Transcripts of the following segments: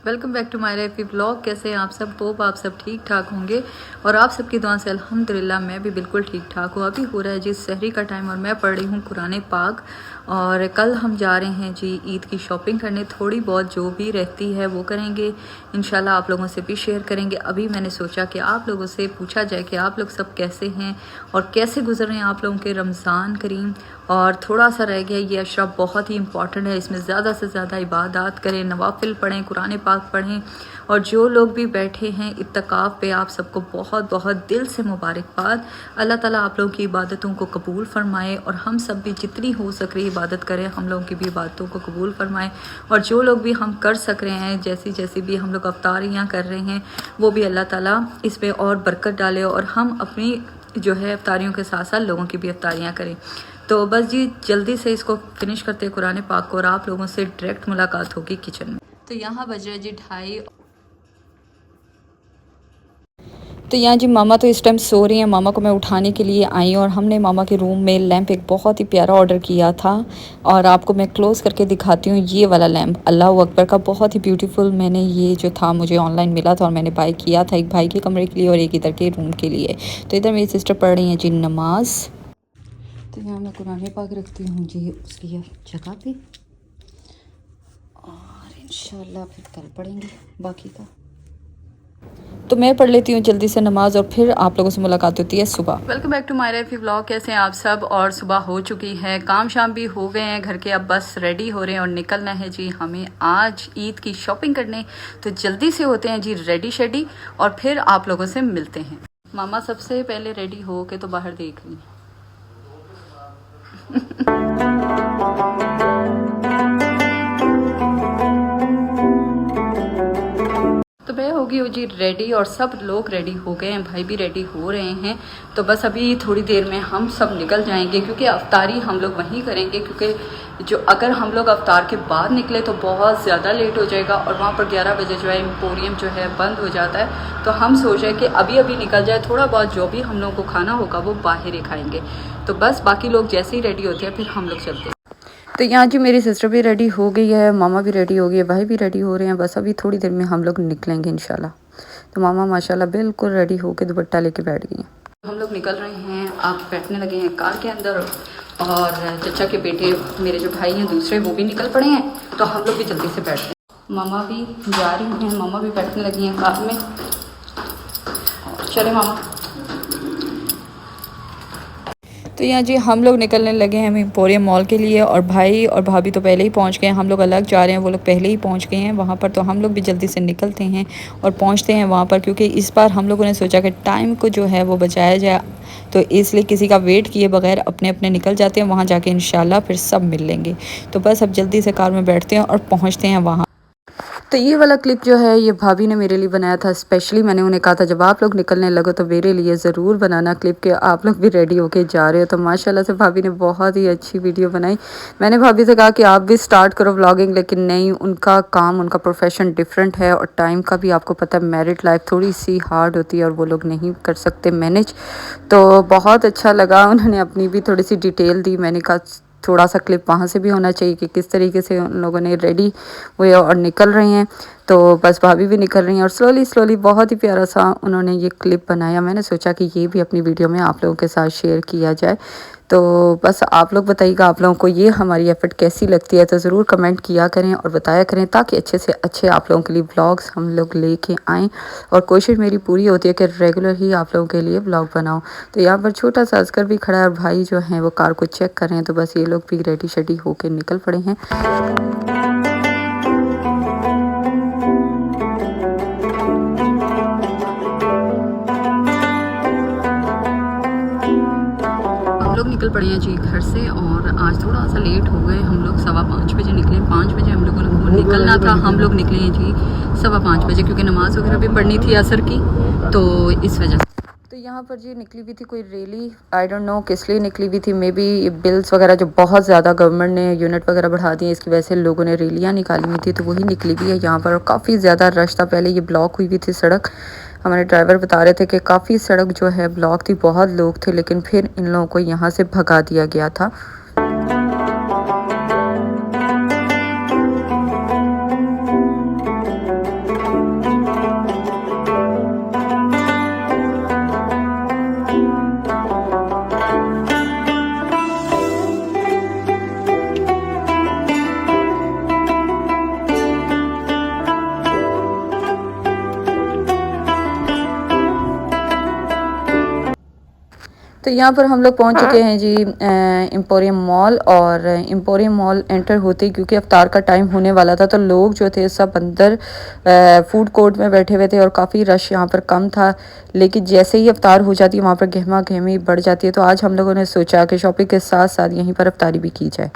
Welcome back to my life vlog. कैसे हैं आप सब? होप आप सब ठीक ठाक होंगे और आप सबकी दुआ से अल्हम्दुलिल्लाह मैं भी बिल्कुल ठीक ठाक हूँ। अभी हो रहा है जी सहरी का टाइम और मैं पढ़ रही हूँ कुरान पाक। और कल हम जा रहे हैं जी ईद की शॉपिंग करने। थोड़ी बहुत जो भी रहती है वो करेंगे इंशाल्लाह, आप लोगों से भी शेयर करेंगे। अभी मैंने सोचा कि आप लोगों से पूछा जाए कि आप लोग सब कैसे हैं और कैसे गुजर रहे हैं आप लोगों के रमज़ान करीम। और थोड़ा सा रह गया, ये अशरा बहुत ही इंपॉर्टेंट है, इसमें ज़्यादा से ज़्यादा इबादत करें, नवाफिल पढ़ें, कुरान पाक पढ़ें। और जो लोग भी बैठे हैं इत्तकाफ़ पे आप सबको बहुत बहुत दिल से मुबारकबाद। अल्लाह ताला आप लोगों की इबादतों को कबूल फरमाए और हम सब भी जितनी हो सक रही इबादत करें, हम लोगों की भी इबादतों को कबूल फरमाए। और जो लोग भी हम कर सक रहे हैं, जैसी भी हम लोग अफ्तारियाँ कर रहे हैं, वो भी अल्लाह ताला इस पर और बरकत डाले और हम अपनी जो है अफ्तारियों के साथ साथ लोगों की भी अफ्तारियाँ करें। तो बस जी जल्दी से इसको फिनिश करते हैं कुरान पाक को और आप लोगों से डायरेक्ट मुलाकात होगी किचन में। तो यहाँ बज रहा है जी 2:30। तो यहाँ जी मामा तो इस टाइम सो रही हैं। मामा को मैं उठाने के लिए आई और हमने मामा के रूम में लैंप एक बहुत ही प्यारा ऑर्डर किया था और आपको मैं क्लोज करके दिखाती हूँ। ये वाला लैंप अल्लाह अकबर का बहुत ही ब्यूटीफुल, मैंने ये जो था मुझे ऑनलाइन मिला था और मैंने बाय किया था, एक भाई के कमरे के लिए और एक इधर के रूम के लिए। तो इधर मेरी सिस्टर पढ़ रही हैं जी नमाज। तो यहाँ मैं कुरान पाक रखती हूँ जी उसकी जगह पे और इंशाल्लाह फिर कल पढ़ेंगे बाकी का। तो मैं पढ़ लेती हूँ जल्दी से नमाज और फिर आप लोगों से मुलाकात होती है सुबह। Welcome back to my life vlog. कैसे हैं आप सब? और सुबह हो चुकी है, काम शाम भी हो गए हैं घर के, अब बस रेडी हो रहे हैं और निकलना है जी हमें आज ईद की शॉपिंग करने। तो जल्दी से होते हैं जी रेडी शेडी और फिर आप लोगों से मिलते हैं। मामा सबसे पहले रेडी हो के तो बाहर देख ली। तो मैं होगी जी रेडी और सब लोग रेडी हो गए हैं, भाई भी रेडी हो रहे हैं। तो बस अभी थोड़ी देर में हम सब निकल जाएंगे क्योंकि अफ्तारी हम लोग वहीं करेंगे, क्योंकि जो अगर हम लोग अफ्तार के बाद निकले तो बहुत ज़्यादा लेट हो जाएगा और वहाँ पर 11 बजे जो है एम्पोरियम जो है बंद हो जाता है। तो हम सोच रहे हैं कि अभी अभी निकल जाए, थोड़ा बहुत जो भी हम लोगों को खाना होगा वो बाहर ही खाएंगे। तो बस बाकी लोग जैसे ही रेडी होते हैं फिर हम लोग चलते हैं। तो यहाँ जी मेरी सिस्टर भी रेडी हो गई है, मामा भी रेडी हो गई है, भाई भी रेडी हो रहे हैं। बस अभी थोड़ी देर में हम लोग निकलेंगे इंशाल्लाह। तो मामा माशाल्लाह बिल्कुल रेडी होके दुपट्टा लेके बैठ गई हैं। हम लोग निकल रहे हैं, आप बैठने लगे हैं कार के अंदर और चचा के बेटे मेरे जो भाई हैं दूसरे वो भी निकल पड़े हैं। तो हम लोग भी जल्दी से बैठते हैं। मामा भी जा रही हैं, मामा भी बैठने लगी हैं कार में। चले मामा। तो यहाँ जी हम लोग निकलने लगे हैं एम्पोरियम मॉल के लिए और भाई और भाभी तो पहले ही पहुँच गए हैं। हम लोग अलग जा रहे हैं, वो लोग पहले ही पहुँच गए हैं वहाँ पर। तो हम लोग भी जल्दी से निकलते हैं और पहुँचते हैं वहाँ पर, क्योंकि इस बार हम लोगों ने सोचा कि टाइम को जो है वो बचाया जाए। तो इसलिए किसी का वेट किए बगैर अपने अपने निकल जाते हैं, वहाँ जाके इंशाल्लाह फिर सब मिल लेंगे। तो बस अब जल्दी से कार में बैठते हैं और पहुँचते हैं वहाँ। तो ये वाला क्लिप जो है ये भाभी ने मेरे लिए बनाया था स्पेशली। मैंने उन्हें कहा था जब आप लोग निकलने लगो तो मेरे लिए ज़रूर बनाना क्लिप के आप लोग भी रेडी होके जा रहे हो। तो माशाल्लाह से भाभी ने बहुत ही अच्छी वीडियो बनाई। मैंने भाभी से कहा कि आप भी स्टार्ट करो व्लॉगिंग, लेकिन नहीं, उनका काम उनका प्रोफेशन डिफरेंट है और टाइम का भी आपको पता है मैरिड लाइफ थोड़ी सी हार्ड होती है और वो लोग नहीं कर सकते मैनेज। तो बहुत अच्छा लगा, उन्होंने अपनी भी थोड़ी सी डिटेल दी। मैंने कहा थोड़ा सा क्लिप वहाँ से भी होना चाहिए कि किस तरीके से उन लोगों ने रेडी हुए और निकल रहे हैं। तो बस भाभी भी निकल रही हैं और स्लोली बहुत ही प्यारा सा उन्होंने ये क्लिप बनाया। मैंने सोचा कि ये भी अपनी वीडियो में आप लोगों के साथ शेयर किया जाए। तो बस आप लोग बताइएगा आप लोगों को ये हमारी एफर्ट कैसी लगती है, तो ज़रूर कमेंट किया करें और बताया करें ताकि अच्छे से अच्छे आप लोगों के लिए ब्लॉग्स हम लोग लेके आएँ। और कोशिश मेरी पूरी होती है कि रेगुलर ही आप लोगों के लिए ब्लॉग बनाऊँ। तो यहाँ पर छोटा सा अस्कर भी खड़ा है और भाई जो हैं वो कार को चेक कर रहे हैं। तो बस ये लोग भी रेडी शेडी होकर निकल पड़े हैं। निकल पड़े हैं जी घर से और आज थोड़ा सा लेट हो गए। हम लोग 5:15 बजे निकले। 5 बजे हम लोगों को निकलना था, हम लोग निकले हैं जी 5:15 बजे, क्योंकि नमाज़ वगैरह भी पढ़नी थी असर की, तो इस वजह से। तो यहाँ पर जी निकली हुई थी कोई रैली, आई डोंट नो किस लिए निकली हुई थी। मे बी बिल्स वगैरह जो बहुत ज़्यादा गवर्नमेंट ने यूनिट वगैरह बढ़ा दिए, इसकी वजह से लोगों ने रैलियाँ निकाली हुई थी, तो वही निकली हुई है यहाँ पर। काफ़ी ज़्यादा रश था, पहले ये ब्लॉक हुई हुई थी सड़क। हमारे ड्राइवर बता रहे थे कि काफ़ी सड़क जो है ब्लॉक थी, बहुत लोग थे, लेकिन फिर इन लोगों को यहाँ से भगा दिया गया था। तो यहाँ पर हम लोग पहुँच चुके हैं जी एम्पोरियम मॉल। और एम्पोरियम मॉल एंटर होते क्योंकि अफ्तार का टाइम होने वाला था तो लोग जो थे सब अंदर फूड कोर्ट में बैठे हुए थे और काफ़ी रश यहाँ पर कम था। लेकिन जैसे ही अफ्तार हो जाती है वहाँ पर गहमा गहमी बढ़ जाती है। तो आज हम लोगों ने सोचा कि शॉपिंग के साथ साथ यहीं पर अफ्तारी भी की जाए।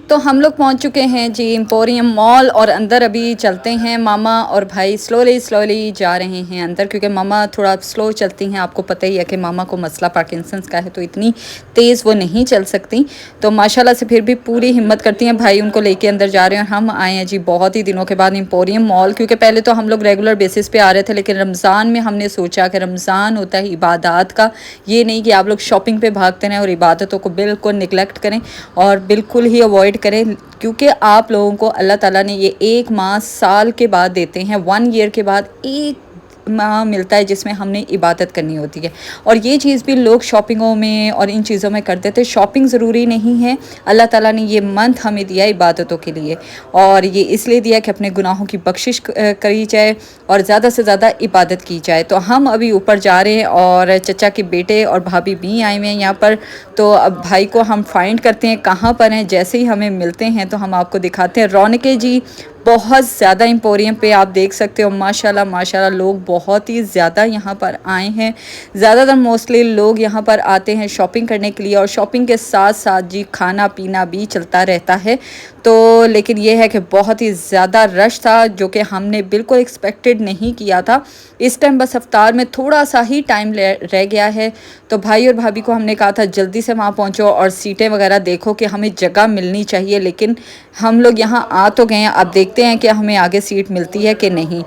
तो हम लोग पहुंच चुके हैं जी एम्पोरियम मॉल और अंदर अभी चलते हैं। मामा और भाई स्लोली जा रहे हैं अंदर क्योंकि मामा थोड़ा स्लो चलती हैं। आपको पता ही है कि मामा को मसला पार्किंसंस का है तो इतनी तेज़ वो नहीं चल सकती। तो माशाल्लाह से फिर भी पूरी हिम्मत करती हैं। भाई उनको लेके अंदर जा रहे हैं और हम आए हैं जी बहुत ही दिनों के बाद एम्पोरियम मॉल, क्योंकि पहले तो हम लोग रेगुलर बेसिस पे आ रहे थे लेकिन रमज़ान में हमने सोचा कि रमज़ान होता है इबादत का, ये नहीं कि आप लोग शॉपिंग पे भागते रहें और इबादतों को बिल्कुल निगलेक्ट करें और बिल्कुल ही अवॉइड करें, क्योंकि आप लोगों को अल्लाह ताला ने ये एक माह साल के बाद देते हैं, 1 ईयर के बाद एक माह मिलता है जिसमें हमने इबादत करनी होती है। और ये चीज़ भी लोग शॉपिंगों में और इन चीज़ों में करते थे। शॉपिंग ज़रूरी नहीं है, अल्लाह ताला ने ये मंथ हमें दिया इबादतों के लिए और ये इसलिए दिया कि अपने गुनाहों की बख्शिश करी जाए और ज़्यादा से ज़्यादा इबादत की जाए। तो हम अभी ऊपर जा रहे हैं और चचा के बेटे और भाभी भी आए हुए हैं यहाँ पर। तो अब भाई को हम फाइंड करते हैं कहाँ पर हैं। जैसे ही हमें मिलते हैं तो हम आपको दिखाते हैं। रौनकें जी बहुत ज़्यादा एम्पोरियम पे आप देख सकते हो, माशाल्लाह माशाल्लाह लोग बहुत ही ज़्यादा यहाँ पर आए हैं। ज़्यादातर मोस्टली लोग यहाँ पर आते हैं शॉपिंग करने के लिए और शॉपिंग के साथ साथ जी खाना पीना भी चलता रहता है। तो लेकिन ये है कि बहुत ही ज़्यादा रश था जो कि हमने बिल्कुल एक्सपेक्टेड नहीं किया था। इस टाइम बस अफ्तार में थोड़ा सा ही टाइम रह गया है तो भाई और भाभी को हमने कहा था जल्दी से वहाँ पहुँचो और सीटें वगैरह देखो कि हमें जगह मिलनी चाहिए। लेकिन हम लोग यहाँ आ तो गए हैं, अब देखते हैं कि हमें आगे सीट मिलती है कि नहीं।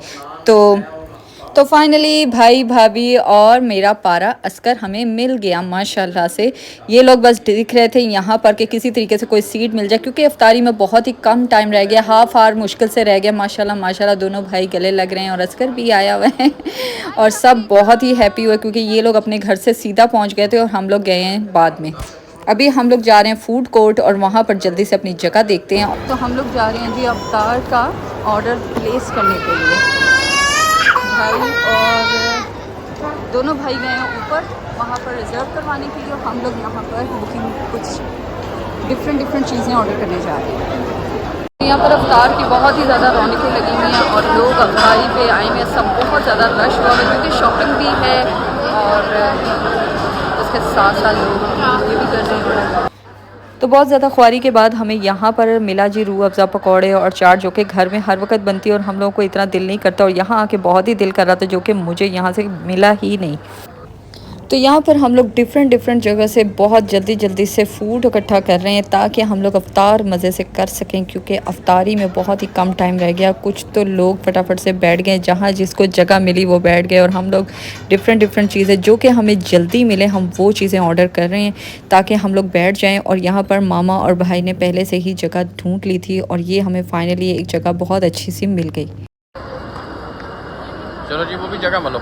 तो फाइनली भाई भाभी और मेरा पारा अस्कर हमें मिल गया माशाल्लाह से। ये लोग बस दिख रहे थे यहाँ पर कि किसी तरीके से कोई सीट मिल जाए, क्योंकि अफ्तारी में बहुत ही कम टाइम रह गया, हाफ आवर मुश्किल से रह गया। माशाल्लाह माशाल्लाह दोनों भाई गले लग रहे हैं और अस्कर भी आया हुआ है और सब बहुत ही हैप्पी हुए क्योंकि ये लोग अपने घर से सीधा पहुँच गए थे और हम लोग गए हैं बाद में। अभी हम लोग जा रहे हैं फूड कोर्ट और वहाँ पर जल्दी से अपनी जगह देखते हैं। तो हम लोग जा रहे हैं जी अफ्तार का ऑर्डर प्लेस करने के लिए। भाई और दोनों भाई गए हैं ऊपर वहाँ पर रिज़र्व करवाने के लिए और हम लोग यहाँ पर बुकिंग कुछ डिफरेंट चीज़ें ऑर्डर करने जा रहे हैं। यहाँ पर अफ्तार की बहुत ही ज़्यादा रौनकें लगी हुई हैं और लोग अफ्तारी पे आए हुए, सब बहुत ज़्यादा रश हुआ है क्योंकि शॉपिंग भी है और उसके साथ साथ लोग ये भी कर रहे हैं। तो बहुत ज़्यादा ख्वारी के बाद हमें यहाँ पर मिला जी रूह अफ़ज़ा पकौड़े और चाट, जो कि घर में हर वक्त बनती है और हम लोगों को इतना दिल नहीं करता और यहाँ आके बहुत ही दिल कर रहा था, जो कि मुझे यहाँ से मिला ही नहीं। तो यहाँ पर हम लोग डिफरेंट जगह से बहुत जल्दी से फ़ूड इकट्ठा कर रहे हैं ताकि हम लोग अफ्तार मज़े से कर सकें, क्योंकि अफ्तारी में बहुत ही कम टाइम रह गया। कुछ तो लोग फटाफट से बैठ गए, जहाँ जिसको जगह मिली वो बैठ गए और हम लोग डिफरेंट चीज़ें जो कि हमें जल्दी मिले हम वो चीज़ें ऑर्डर कर रहे हैं ताकि हम लोग बैठ जाएँ। और यहाँ पर मामा और भाई ने पहले से ही जगह ढूँढ ली थी और ये हमें फाइनली एक जगह बहुत अच्छी सी मिल गई। चलो जी वो भी जगह मानो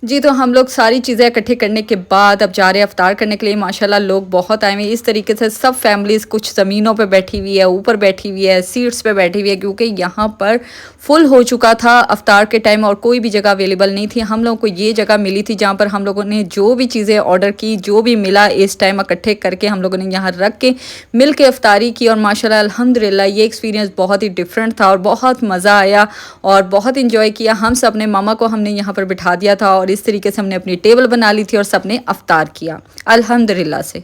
जी। तो हम लोग सारी चीज़ें इकट्ठे करने के बाद अब जा रहे हैं अफ्तार करने के लिए। माशाल्लाह लोग बहुत आए हुए हैं। इस तरीके से सब फैमिलीज़ कुछ ज़मीनों पे बैठी हुई है, ऊपर बैठी हुई है, सीट्स पे बैठी हुई है, क्योंकि यहाँ पर फुल हो चुका था अफ्तार के टाइम और कोई भी जगह अवेलेबल नहीं थी। हम लोगों को ये जगह मिली थी जहाँ पर हम लोगों ने जो भी चीज़ें ऑर्डर की, जो भी मिला इस टाइम इकट्ठे करके हम लोगों ने यहाँ रख के मिल के अफ्तारी की। और माशाल्लाह अल्हम्दुलिल्लाह ये एक्सपीरियंस बहुत ही डिफरेंट था और बहुत मज़ा आया और बहुत इंजॉय किया। हम सब ने मामा को हमने यहाँ पर बिठा दिया था और इस तरीके से हमने अपनी टेबल बना ली थी और सबने अफ्तार किया अल्हम्दुलिल्लाह से।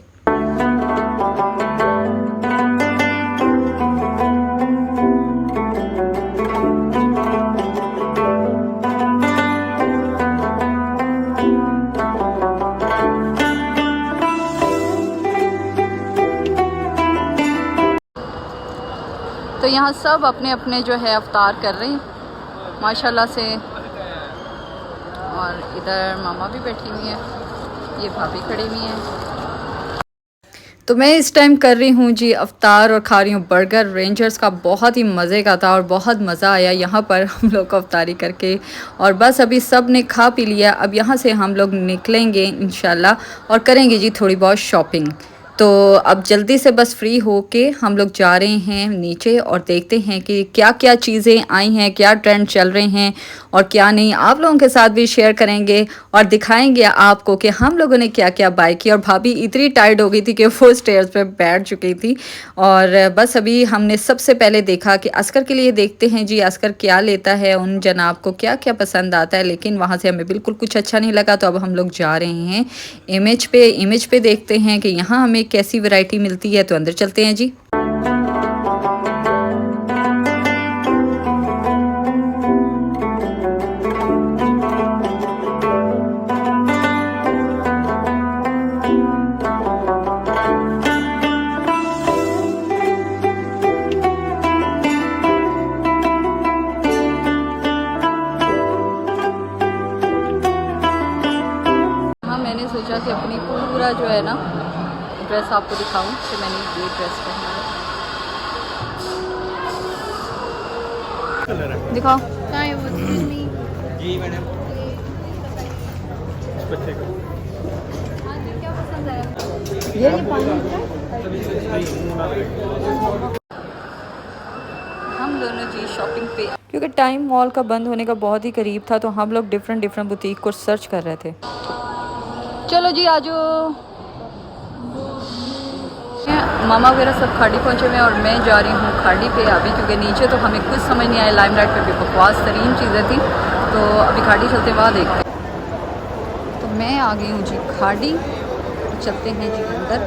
तो यहाँ सब अपने अपने जो है अफ्तार कर रहे हैं माशाल्लाह से। और इधर मामा भी बैठी हुई हैं, ये भाभी खड़ी हुई हैं। तो मैं इस टाइम कर रही हूँ जी अफ्तार और खा रही हूँ बर्गर रेंजर्स का। बहुत ही मज़े का था और बहुत मज़ा आया यहाँ पर हम लोग को अफ्तारी करके। और बस अभी सब ने खा पी लिया, अब यहाँ से हम लोग निकलेंगे इंशाल्लाह और करेंगे जी थोड़ी बहुत शॉपिंग। तो अब जल्दी से बस फ्री होके हम लोग जा रहे हैं नीचे और देखते हैं कि क्या क्या चीज़ें आई हैं, क्या ट्रेंड चल रहे हैं और क्या नहीं। आप लोगों के साथ भी शेयर करेंगे और दिखाएंगे आपको कि हम लोगों ने क्या क्या बाय किया। और भाभी इतनी टायर्ड हो गई थी कि वो स्टेयर्स पे बैठ चुकी थी। और बस अभी हमने सबसे पहले देखा कि अस्कर के लिए देखते हैं जी अस्कर क्या लेता है, उन जनाब को क्या क्या पसंद आता है। लेकिन वहाँ से हमें बिल्कुल कुछ अच्छा नहीं लगा, तो अब हम लोग जा रहे हैं इमेज पे देखते हैं कि यहाँ हमें कैसी वैरायटी मिलती है। तो अंदर चलते हैं जी। हाँ, मैंने सोचा कि अपनी पूरा जो है ना ड्रेस आपको दिखाऊं कि मैंने ये ड्रेस पहना है। दिखाओ। कहाँ है वो? जी मैडम। क्या पसंद है? ये पानी हम दोनों जी शॉपिंग पे, क्योंकि टाइम मॉल का बंद होने का बहुत ही करीब था, तो हम लोग डिफरेंट बुटीक को सर्च कर रहे थे। चलो जी आजो। मामा वगैरह सब खाड़ी पहुंचे हुए हैं और मैं जा रही हूँ खाड़ी पे अभी, क्योंकि नीचे तो हमें कुछ समझ नहीं आया। लाइमलाइट पे भी बकवास तरीन चीज़ें थी, तो अभी खाड़ी चलते वहाँ देखते हैं। तो मैं आ गई हूँ जी खाड़ी, चलते हैं जी अंदर।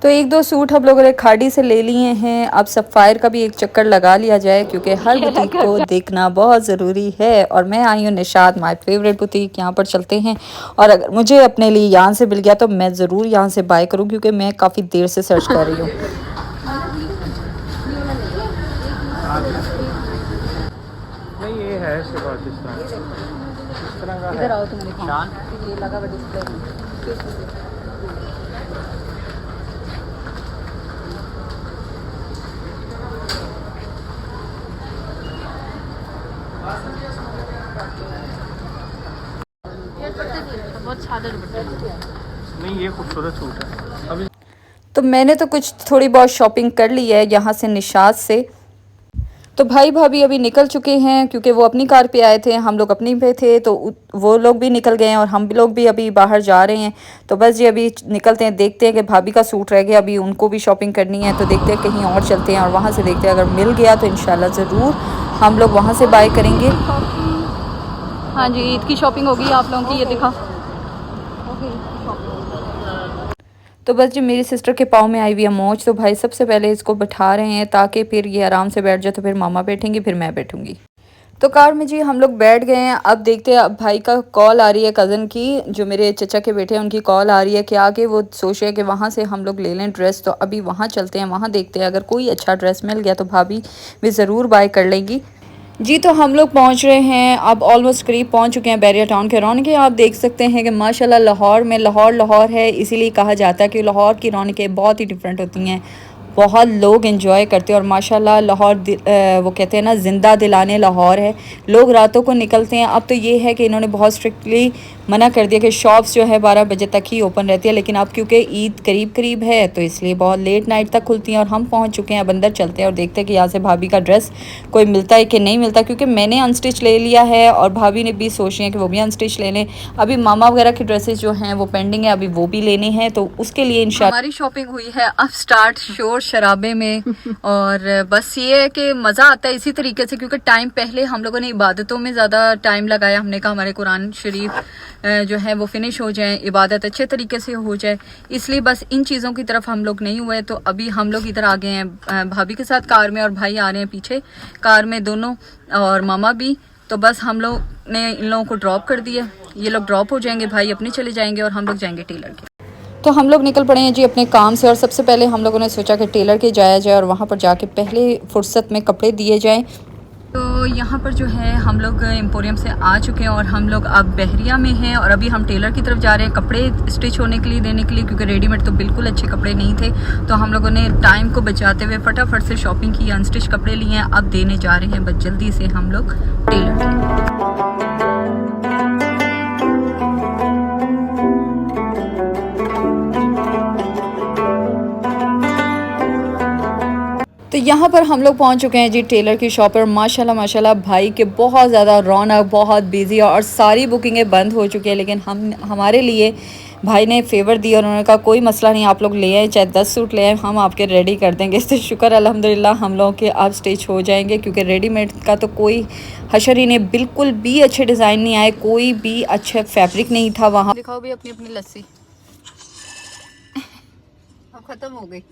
तो एक दो सूट हम लोगों ने खाड़ी से ले लिए हैं। अब सफ़ायर का भी एक चक्कर लगा लिया जाए, क्योंकि हर बुटीक को देखना बहुत ज़रूरी है। और मैं आई हूँ निशात, माय फेवरेट बुटीक। यहाँ पर चलते हैं और अगर मुझे अपने लिए यहाँ से मिल गया तो मैं ज़रूर यहाँ से बाय करूँ, क्योंकि मैं काफ़ी देर से सर्च कर रही हूँ। नहीं ये है इस तरह का इधर है। आओ, तुम्हें दिखाऊं। ये लगा हुआ डिस्प्ले में। बहुत सादा दुपट्टा। नहीं ये खूबसूरत सूट है। अभी तो मैंने तो कुछ थोड़ी बहुत शॉपिंग कर ली है यहाँ से निशात से। तो भाई भाभी अभी निकल चुके हैं, क्योंकि वो अपनी कार पे आए थे, हम लोग अपनी पे थे, तो वो लोग भी निकल गए हैं और हम लोग भी अभी बाहर जा रहे हैं। तो बस जी अभी निकलते हैं, देखते हैं कि भाभी का सूट रह गया, अभी उनको भी शॉपिंग करनी है। तो देखते हैं कहीं और चलते हैं और वहाँ से देखते हैं, अगर मिल गया तो इंशाल्लाह ज़रूर हम लोग वहाँ से बाय करेंगे। हाँ जी, ईद की शॉपिंग होगी आप लोगों की, ये दिखा। तो बस जी मेरी सिस्टर के पाँव में आई हुई है मोच, तो भाई सबसे पहले इसको बैठा रहे हैं ताकि फिर ये आराम से बैठ जाए। तो फिर मामा बैठेंगी, फिर मैं बैठूंगी। तो कार में जी हम लोग बैठ गए हैं। अब देखते हैं, अब भाई का कॉल आ रही है कज़न की, जो मेरे चचा के बेटे हैं, उनकी कॉल आ रही है कि आगे वो सोच रहे हैं कि वहाँ से हम लोग ले लें ड्रेस। तो अभी वहाँ चलते हैं, वहाँ देखते हैं, अगर कोई अच्छा ड्रेस मिल गया तो भाभी भी ज़रूर बाय कर लेंगी जी। तो हम लोग पहुंच रहे हैं, अब ऑलमोस्ट करीब पहुंच चुके हैं बैरियर टाउन के। रौनकें आप देख सकते हैं कि माशाल्लाह लाहौर में लाहौर है, इसीलिए कहा जाता है कि लाहौर की रौनकें बहुत ही डिफरेंट होती हैं, बहुत लोग एंजॉय करते हैं। और माशाल्लाह लाहौर वो कहते हैं ना, ज़िंदा दिलाने लाहौर है। लोग रातों को निकलते हैं। अब तो ये है कि इन्होंने बहुत स्ट्रिक्टली मना कर दिया कि शॉप्स जो है 12 बजे तक ही ओपन रहती है, लेकिन अब क्योंकि ईद करीब है तो इसलिए बहुत लेट नाइट तक खुलती हैं। और हम पहुंच चुके हैं, अब अंदर चलते हैं और देखते हैं कि यहाँ से भाभी का ड्रेस कोई मिलता है कि नहीं मिलता, क्योंकि मैंने अनस्टिच ले लिया है और भाभी ने भी सोच रही है कि वो भी अनस्टिच ले लें। अभी मामा वगैरह के ड्रेसेस जो हैं वो पेंडिंग है, अभी वो भी लेने हैं, तो उसके लिए इंशाल्लाह हमारी शॉपिंग हुई है अब स्टार्ट शोर शराबे में। और बस ये है कि मज़ा आता है इसी तरीके से, क्योंकि टाइम पहले हम लोगों ने इबादतों में ज़्यादा टाइम लगाया। हमने कहा हमारे कुरान शरीफ जो है वो फिनिश हो जाए, इबादत अच्छे तरीके से हो जाए, इसलिए बस इन चीज़ों की तरफ हम लोग नहीं हुए। तो अभी हम लोग इधर आ गए हैं भाभी के साथ कार में, और भाई आ रहे हैं पीछे कार में दोनों, और मामा भी। तो बस हम लोग ने इन लोगों को ड्रॉप कर दिया, ये लोग ड्रॉप हो जाएंगे, भाई अपने चले जाएंगे और हम लोग जाएंगे टेलर के। तो हम लोग निकल पड़े हैं जी अपने काम से, और सबसे पहले हम लोगों ने सोचा कि टेलर के जाया जाए और वहाँ पर जाके पहले फुर्सत में कपड़े दिए जाएं। तो यहाँ पर जो है हम लोग एम्पोरियम से आ चुके हैं और हम लोग अब बहरिया में हैं, और अभी हम टेलर की तरफ जा रहे हैं कपड़े स्टिच होने के लिए देने के लिए, क्योंकि रेडीमेड तो बिल्कुल अच्छे कपड़े नहीं थे। तो हम लोगों ने टाइम को बचाते हुए फटाफट से शॉपिंग की, अनस्टिच कपड़े लिए हैं, अब देने जा रहे हैं बस जल्दी से हम लोग टेलर के। यहाँ पर हम लोग पहुँच चुके हैं जी टेलर की शॉप पर। माशाल्लाह माशाल्लाह भाई के बहुत ज़्यादा रौनक, बहुत बिजी और सारी बुकिंगें बंद हो चुकी हैं, लेकिन हमारे लिए भाई ने फ़ेवर दिया और उन्होंने कहा कोई मसला नहीं, आप लोग ले आए, चाहे 10 सूट ले आए, हम आपके रेडी कर देंगे। इससे शुक्र अल्हम्दुलिल्लाह हम लोगों के अब स्टिच हो जाएंगे, क्योंकि रेडीमेड का तो कोई हशर ही नहीं, बिल्कुल भी अच्छे डिज़ाइन नहीं आए, कोई भी अच्छा फैब्रिक नहीं था वहाँ। दिखाओ भी अपनी अपनी लस्सी अब ख़त्म हो गई।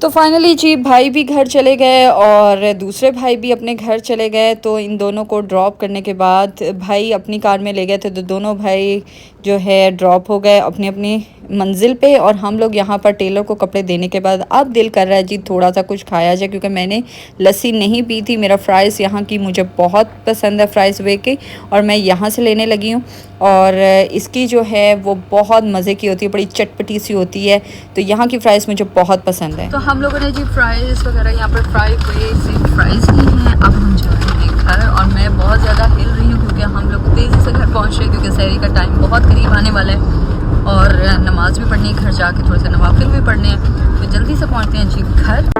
तो फाइनली जी भाई भी घर चले गए और दूसरे भाई भी अपने घर चले गए। तो इन दोनों को ड्रॉप करने के बाद भाई अपनी कार में ले गए थे, तो दोनों भाई जो है ड्रॉप हो गए अपनी अपनी मंजिल पे। और हम लोग यहाँ पर टेलर को कपड़े देने के बाद अब दिल कर रहा है जी थोड़ा सा कुछ खाया जाए, क्योंकि मैंने लस्सी नहीं पी थी। मेरा फ्राइज़ यहाँ की मुझे बहुत पसंद है, फ्राइज़ वे की, और मैं यहाँ से लेने लगी हूँ। और इसकी जो है वो बहुत मज़े की होती है, बड़ी चटपटी सी होती है, तो यहाँ की फ़्राइज़ मुझे बहुत पसंद है। तो हम लोगों ने जी फ्राइज़ वगैरह यहाँ पर फ्राई हुए से फ्राइज़ की हैं। अब हम जा रहे हैं घर और मैं बहुत ज़्यादा हिल रही हूँ, क्योंकि हम लोग तेज़ी से घर पहुँच रहे हैं, क्योंकि सहरी का टाइम बहुत करीब आने वाला है और नमाज़ भी पढ़नी है, घर जाके थोड़े से नवाफिल भी पढ़ने हैं। तो जल्दी से पहुँचते हैं जी घर।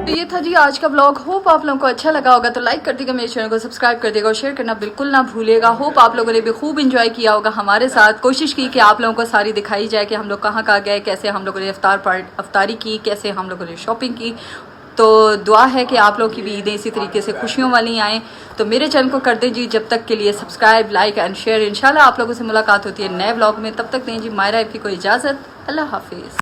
तो ये था जी आज का व्लॉग। होप आप लोगों को अच्छा लगा होगा, तो लाइक कर देगा, मेरे चैनल को सब्सक्राइब कर देगा और शेयर करना बिल्कुल ना भूलिएगा। होप आप लोगों ने भी खूब इंजॉय किया होगा हमारे साथ। कोशिश की कि आप लोगों को सारी दिखाई जाए कि हम लोग कहाँ कहाँ गए, कैसे हम लोगों ने अफ्तारी की, कैसे हम लोगों ने शॉपिंग की। तो दुआ है कि आप लोग की भी ईदें इसी तरीके से खुशियों वाली आएँ। तो मेरे चैनल को कर दें जी जब तक के लिए सब्सक्राइब, लाइक एंड शेयर। इंशाल्लाह आप लोगों से मुलाकात होती है नए व्लॉग में, तब तक दें जी मायरा की कोई इजाज़त। अल्लाह हाफिज़।